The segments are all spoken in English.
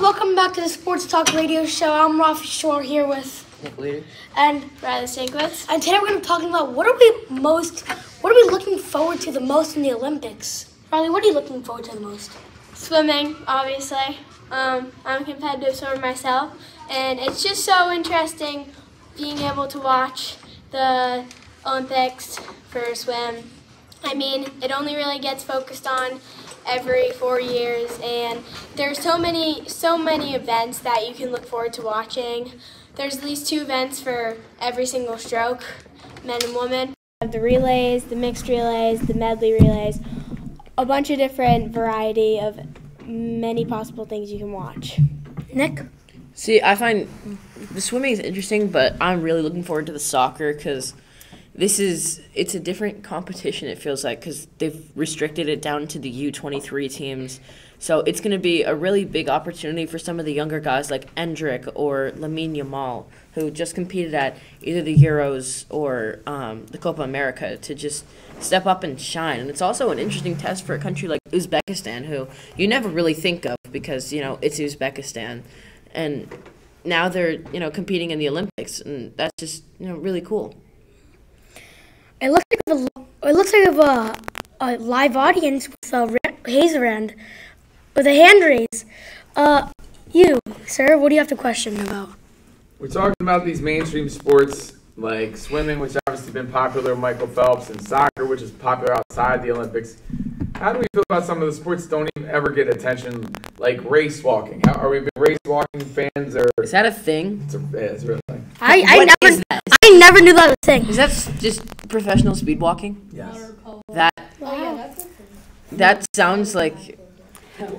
welcome back to the Sports Talk Radio Show. I'm Rafi Shore here with Nick Leader and Riley Stankwitz. And today we're going to be talking about what are we looking forward to the most in the Olympics? Riley, what are you looking forward to the most? Swimming, obviously. I'm a competitive swimmer myself, and it's just so interesting being able to watch the Olympics for swim. I mean, it only really gets focused on every 4 years, and there's so many events that you can look forward to watching. There's at least 2 events for every single stroke, men and women. We have the relays, the mixed relays, the medley relays, a bunch of different variety of many possible things you can watch. Nick? See, I find the swimming is interesting, but I'm really looking forward to the soccer because it's a different competition, it feels like, because they've restricted it down to the U23 teams. So it's going to be a really big opportunity for some of the younger guys like Endrick or Lamine Yamal, who just competed at either the Euros or the Copa America, to just step up and shine. And it's also an interesting test for a country like Uzbekistan, who you never really think of because, it's Uzbekistan. And now they're, competing in the Olympics, and that's just, really cool. It looks like a live audience with a haze around with a hand raise. You, sir, what do you have to question about? We're talking about these mainstream sports like swimming, which obviously been popular with Michael Phelps, and soccer, which is popular outside the Olympics. How do we feel about some of the sports that don't even ever get attention, like race walking? Are we big race walking fans? Or is that a thing? It's a real thing. I never knew that was a thing. Is that just professional speed walking? Yes. That sounds like,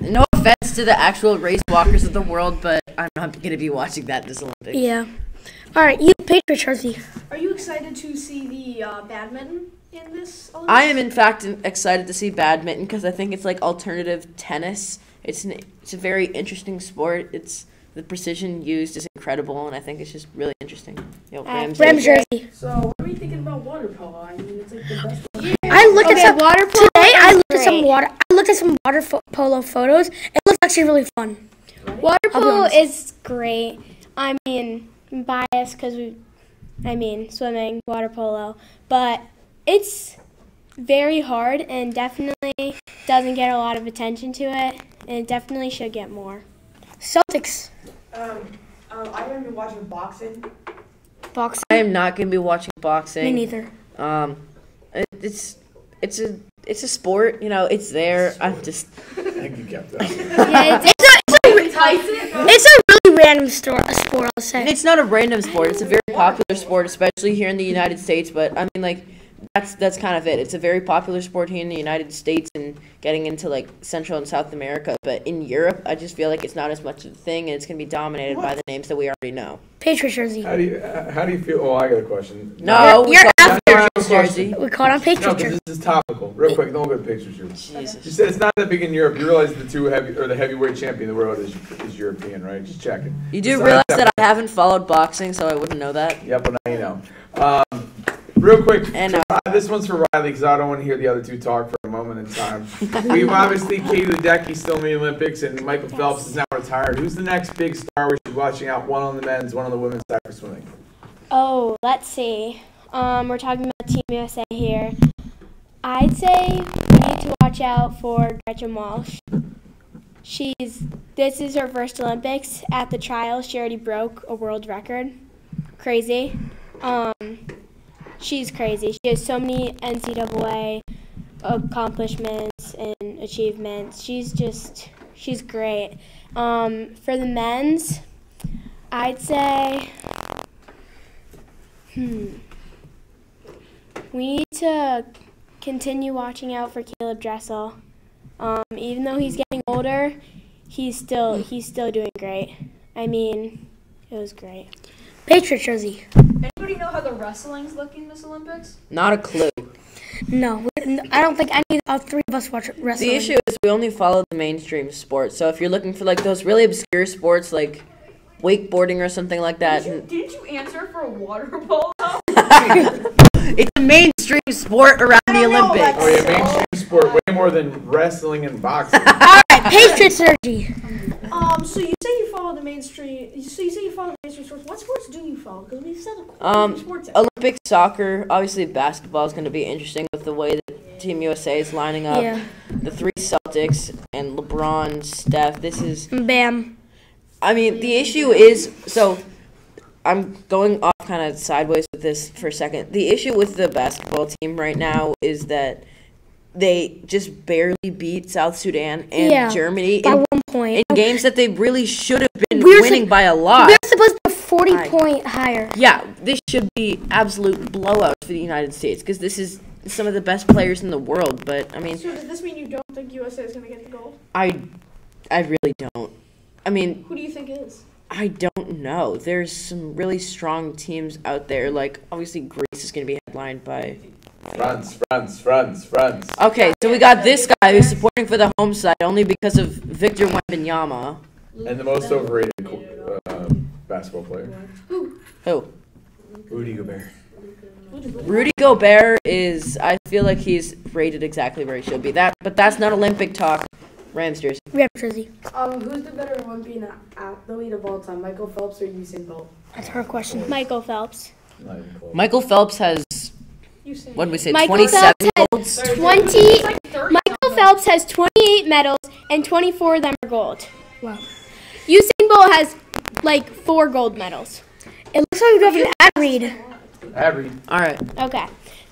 no offense to the actual race walkers of the world, but I'm not going to be watching that this Olympics. Yeah. All right, you, Patriot Jersey. Are you excited to see the badminton in this Olympics? I am, in fact, excited to see badminton because I think it's like alternative tennis. It's a very interesting sport. The precision used is incredible, and I think it's just really interesting. Rams Jersey. So, what are we thinking about water polo? I mean, it's like the best one. I looked at some water polo. Today I looked at some water polo photos. It looks actually really fun. Water polo is great. I mean, I'm biased because swimming, water polo, but it's very hard and definitely doesn't get a lot of attention to it, and it definitely should get more. Celtics. I'm going to be watching boxing. Boxing. I am not going to be watching boxing. Me neither. It's a sport, it's there. I'm just. I think you kept that. Yeah, It's a really random sport, I'll say. It's not a random sport. It's a very popular sport, especially here in the United States. But I mean, that's kind of it. It's a very popular sport here in the United States and getting into Central and South America. But in Europe, I just feel like it's not as much of a thing, and it's going to be dominated by the names that we already know. Patriot Jersey. How do you feel? Oh, I got a question. No, You're Patriot Jersey. We caught on Patriot No, but Jersey. this is topical. Real quick, don't go to Patriot Jersey. Jesus. You said it's not that big in Europe. You realize the heavyweight champion of the world is European, right? Just checking. You do realize that I haven't followed boxing, so I wouldn't know that. Yep, well, now you know. Real quick, And this one's for Riley because I don't want to hear the other two talk for a moment in time. We've obviously Katie Ledecky still in the Olympics, and Michael Phelps is now retired. Who's the next big star we should be watching out? One on the men's, one on the women's side for swimming. Oh, let's see. We're talking about Team USA here. I'd say we need to watch out for Gretchen Walsh. This is her first Olympics. At the trials, she already broke a world record. Crazy. She's crazy. She has so many NCAA accomplishments and achievements. She's great. For the men's, I'd say we need to continue watching out for Caleb Dressel. Even though he's getting older, he's still doing great. I mean, it was great. Patriot Jersey. Anybody know how the wrestling's looking this Olympics? Not a clue. No, I don't think any of 3 of us watch wrestling. The issue is we only follow the mainstream sports. So if you're looking for those really obscure sports like wakeboarding or something like that. Didn't you answer for a water polo? It's a mainstream sport around the Olympics. Oh yeah, mainstream sport way more than wrestling and boxing. All right, Patriot Jersey. So you say you follow the mainstream. So you say you follow the mainstream sports. What sports do you follow? Because we've said sports. Olympic soccer, obviously basketball is going to be interesting with the way that Team USA is lining up. Yeah. The three Celtics and LeBron, Steph. This is. Bam. I mean, the issue is I'm going off kind of sideways with this for a second. The issue with the basketball team right now is that they just barely beat South Sudan and Germany by 1 point. in games that they really should have been winning by a lot. We're supposed to be 40-point higher. Yeah, this should be absolute blowouts for the United States because this is some of the best players in the world. But, I mean... So does this mean you don't think USA is going to get the gold? I really don't. I mean... Who do you think is? I don't know. There's some really strong teams out there. Like, obviously, Greece is going to be headlined by... France. Okay, so we got this guy who's supporting for the home side only because of Victor Wembanyama. And the most overrated basketball player. Who? Rudy Gobert. Rudy Gobert is, I feel like he's rated exactly where he should be. But that's not Olympic talk. Rams jersey. Rams jersey. Who's the better Olympian athlete of all time, Michael Phelps or Usain Bolt? That's her question. Michael Phelps. Michael Phelps has, what did we say, Michael 27 Phelps has golds? 20. Michael Phelps has 28 medals, and 24 of them are gold. Wow. Usain Bolt has like 4 gold medals. It looks like we have an ad read. All right. Okay.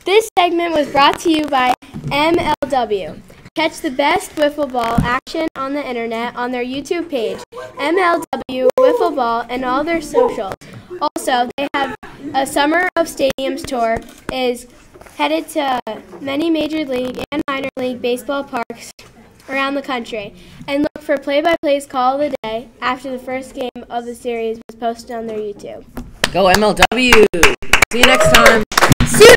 This segment was brought to you by MLW. Catch the best wiffle ball action on the internet on their YouTube page, MLW Wiffle Ball, and all their socials. Also, they have a Summer of Stadiums tour is headed to many major league and minor league baseball parks around the country. And look for play-by-plays call of the day after the first game of the series was posted on their YouTube. Go MLW. See you next time. See you